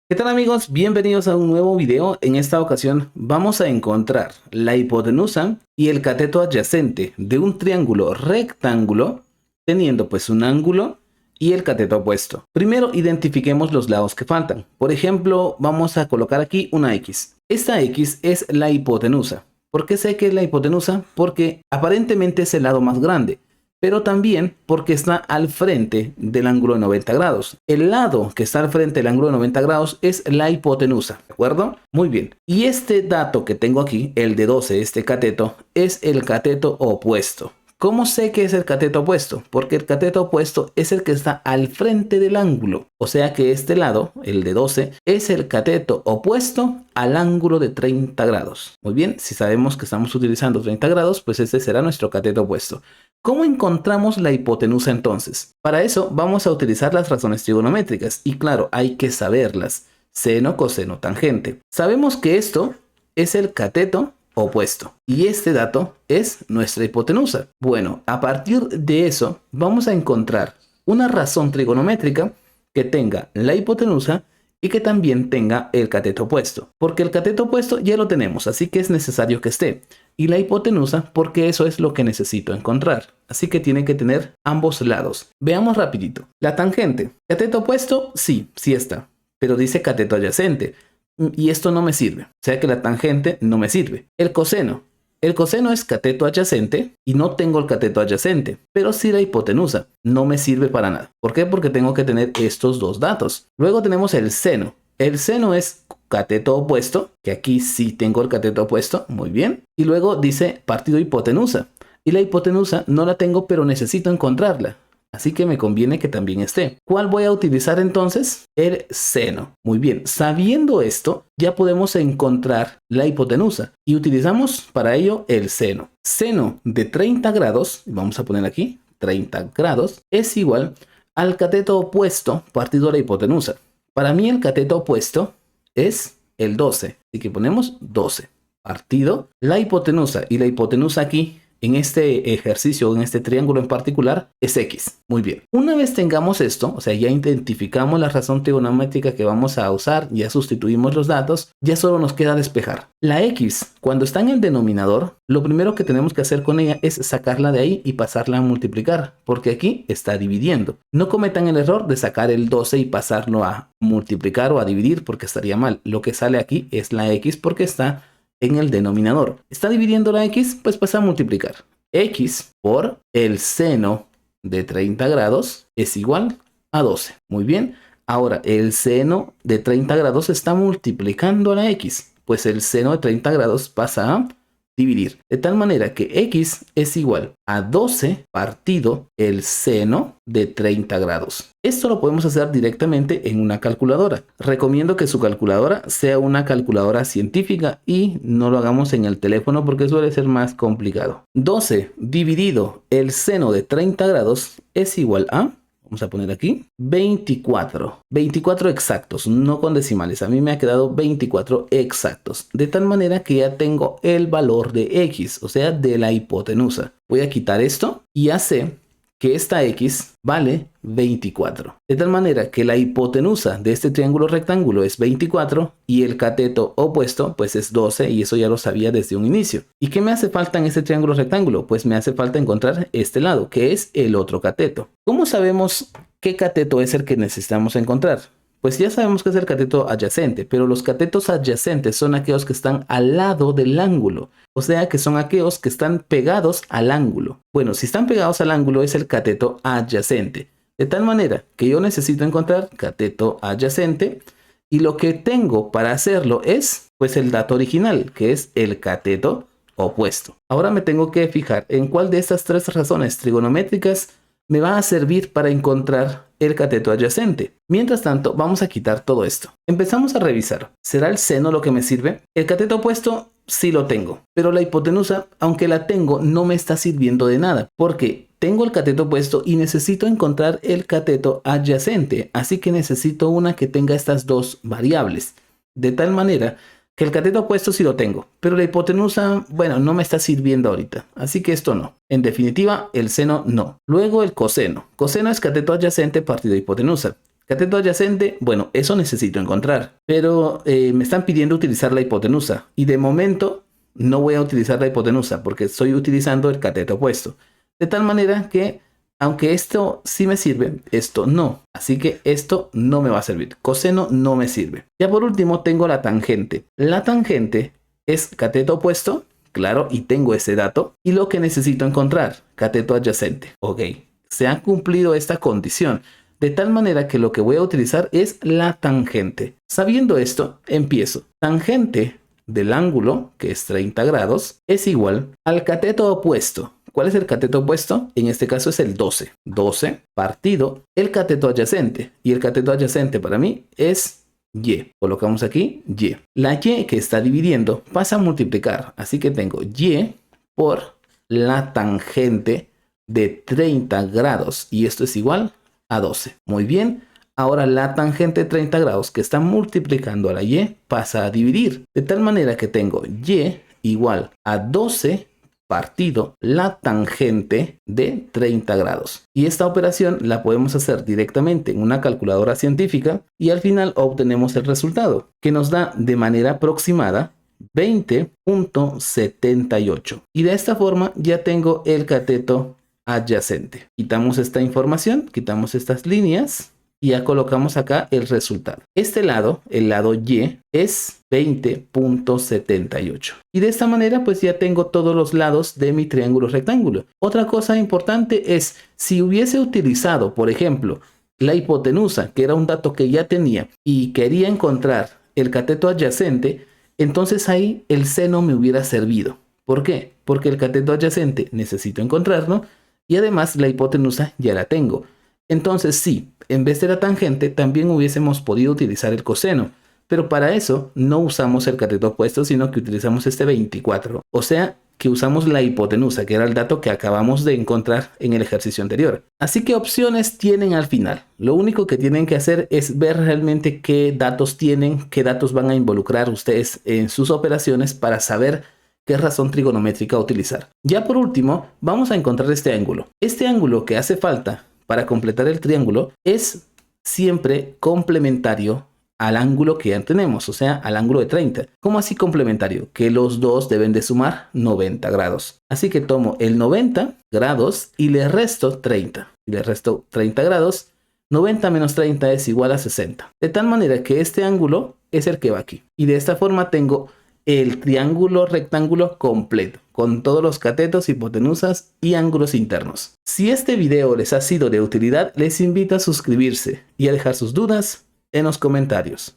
¿Qué tal amigos? Bienvenidos a un nuevo video. En esta ocasión vamos a encontrar la hipotenusa y el cateto adyacente de un triángulo rectángulo teniendo pues un ángulo y el cateto opuesto. Primero identifiquemos los lados que faltan. Por ejemplo, vamos a colocar aquí una X. Esta X es la hipotenusa. ¿Por qué sé que es la hipotenusa? Porque aparentemente es el lado más grande, pero también porque está al frente del ángulo de 90 grados. El lado que está al frente del ángulo de 90 grados es la hipotenusa, ¿de acuerdo? Muy bien. Y este dato que tengo aquí, el de 12, este cateto, es el cateto opuesto. ¿Cómo sé que es el cateto opuesto? Porque el cateto opuesto es el que está al frente del ángulo. O sea que este lado, el de 12, es el cateto opuesto al ángulo de 30 grados. Muy bien, si sabemos que estamos utilizando 30 grados, pues este será nuestro cateto opuesto. ¿Cómo encontramos la hipotenusa entonces? Para eso vamos a utilizar las razones trigonométricas. Y claro, hay que saberlas. Seno, coseno, tangente. Sabemos que esto es el cateto opuesto. Y este dato es nuestra hipotenusa. Bueno, a partir de eso vamos a encontrar una razón trigonométrica que tenga la hipotenusa y que también tenga el cateto opuesto. Porque el cateto opuesto ya lo tenemos, así que es necesario que esté. Y la hipotenusa porque eso es lo que necesito encontrar. Así que tiene que tener ambos lados. Veamos rapidito. La tangente. Cateto opuesto, sí está. Pero dice cateto adyacente. Y esto no me sirve. O sea que la tangente no me sirve. El coseno. El coseno es cateto adyacente y no tengo el cateto adyacente, pero sí la hipotenusa. No me sirve para nada. ¿Por qué? Porque tengo que tener estos dos datos. Luego tenemos el seno. El seno es cateto opuesto, que aquí sí tengo el cateto opuesto. Muy bien. Y luego dice partido hipotenusa. Y la hipotenusa no la tengo, pero necesito encontrarla. Así que me conviene que también esté. ¿Cuál voy a utilizar entonces? El seno. Muy bien, sabiendo esto, ya podemos encontrar la hipotenusa. Y utilizamos para ello el seno. Seno de 30 grados, vamos a poner aquí 30 grados, es igual al cateto opuesto partido de la hipotenusa. Para mí el cateto opuesto es el 12. Así que ponemos 12 partido la hipotenusa. Y la hipotenusa aquí en este ejercicio, en este triángulo en particular, es X. Muy bien. Una vez tengamos esto, o sea, ya identificamos la razón trigonométrica que vamos a usar, ya sustituimos los datos, ya solo nos queda despejar. La X, cuando está en el denominador, lo primero que tenemos que hacer con ella es sacarla de ahí y pasarla a multiplicar, porque aquí está dividiendo. No cometan el error de sacar el 12 y pasarlo a multiplicar o a dividir, porque estaría mal. Lo que sale aquí es la X porque está en el denominador. ¿Está dividiendo la X? Pues pasa a multiplicar. X por el seno de 30 grados es igual a 12. Muy bien. Ahora, el seno de 30 grados está multiplicando a la X. Pues el seno de 30 grados pasa a dividir. De tal manera que X es igual a 12 partido el seno de 30 grados. Esto lo podemos hacer directamente en una calculadora. Recomiendo que su calculadora sea una calculadora científica y no lo hagamos en el teléfono porque suele ser más complicado. 12 dividido el seno de 30 grados es igual a, vamos a poner aquí, 24. 24 exactos, no con decimales. A mí me ha quedado 24 exactos. De tal manera que ya tengo el valor de X, o sea, de la hipotenusa. Voy a quitar esto y ya sé que esta X vale 24. De tal manera que la hipotenusa de este triángulo rectángulo es 24 y el cateto opuesto pues es 12 y eso ya lo sabía desde un inicio. ¿Y qué me hace falta en este triángulo rectángulo? Pues me hace falta encontrar este lado que es el otro cateto. ¿Cómo sabemos qué cateto es el que necesitamos encontrar? Pues ya sabemos que es el cateto adyacente, pero los catetos adyacentes son aquellos que están al lado del ángulo. O sea que son aquellos que están pegados al ángulo. Bueno, si están pegados al ángulo es el cateto adyacente. De tal manera que yo necesito encontrar cateto adyacente y lo que tengo para hacerlo es pues el dato original, que es el cateto opuesto. Ahora me tengo que fijar en cuál de estas tres razones trigonométricas me va a servir para encontrar el cateto adyacente. Mientras tanto, vamos a quitar todo esto. Empezamos a revisar. ¿Será el seno lo que me sirve? El cateto opuesto sí lo tengo, pero la hipotenusa, aunque la tengo, no me está sirviendo de nada, porque tengo el cateto opuesto y necesito encontrar el cateto adyacente, así que necesito una que tenga estas dos variables, de tal manera que el cateto opuesto sí lo tengo, pero la hipotenusa, bueno, no me está sirviendo ahorita, así que esto no. En definitiva, el seno no. Luego el coseno. Coseno es cateto adyacente partido hipotenusa. Cateto adyacente, bueno, eso necesito encontrar, pero me están pidiendo utilizar la hipotenusa y de momento no voy a utilizar la hipotenusa porque estoy utilizando el cateto opuesto. De tal manera que, aunque esto sí me sirve, esto no. Así que esto no me va a servir. Coseno no me sirve. Ya por último tengo la tangente. La tangente es cateto opuesto, claro, y tengo ese dato. Y lo que necesito encontrar, cateto adyacente. Ok, se ha cumplido esta condición. De tal manera que lo que voy a utilizar es la tangente. Sabiendo esto, empiezo. Tangente del ángulo, que es 30 grados, es igual al cateto opuesto. ¿Cuál es el cateto opuesto? En este caso es el 12. 12 partido el cateto adyacente. Y el cateto adyacente para mí es Y. Colocamos aquí Y. La Y que está dividiendo pasa a multiplicar. Así que tengo Y por la tangente de 30 grados. Y esto es igual a 12. Muy bien. Ahora la tangente de 30 grados que está multiplicando a la Y pasa a dividir. De tal manera que tengo Y igual a 12 partido la tangente de 30 grados. Y esta operación la podemos hacer directamente en una calculadora científica y al final obtenemos el resultado que nos da de manera aproximada 20.78. Y de esta forma ya tengo el cateto adyacente. Quitamos esta información, quitamos estas líneas y ya colocamos acá el resultado. Este lado, el lado Y, es 20.78. Y de esta manera pues ya tengo todos los lados de mi triángulo rectángulo. Otra cosa importante es, si hubiese utilizado, por ejemplo, la hipotenusa, que era un dato que ya tenía, y quería encontrar el cateto adyacente, entonces ahí el seno me hubiera servido. ¿Por qué? Porque el cateto adyacente necesito encontrarlo y además la hipotenusa ya la tengo. Entonces sí, en vez de la tangente también hubiésemos podido utilizar el coseno, pero para eso no usamos el cateto opuesto, sino que utilizamos este 24. O sea, que usamos la hipotenusa, que era el dato que acabamos de encontrar en el ejercicio anterior. Así que opciones tienen al final. Lo único que tienen que hacer es ver realmente qué datos tienen, qué datos van a involucrar ustedes en sus operaciones para saber qué razón trigonométrica utilizar. Ya por último, vamos a encontrar este ángulo. Este ángulo que hace falta para completar el triángulo es siempre complementario al ángulo que ya tenemos, o sea, al ángulo de 30. ¿Cómo así complementario? Que los dos deben de sumar 90 grados. Así que tomo el 90 grados y le resto 30. Y le resto 30 grados. 90 menos 30 es igual a 60. De tal manera que este ángulo es el que va aquí. Y de esta forma tengo el triángulo rectángulo completo, con todos los catetos, hipotenusas y ángulos internos. Si este video les ha sido de utilidad, les invito a suscribirse y a dejar sus dudas en los comentarios.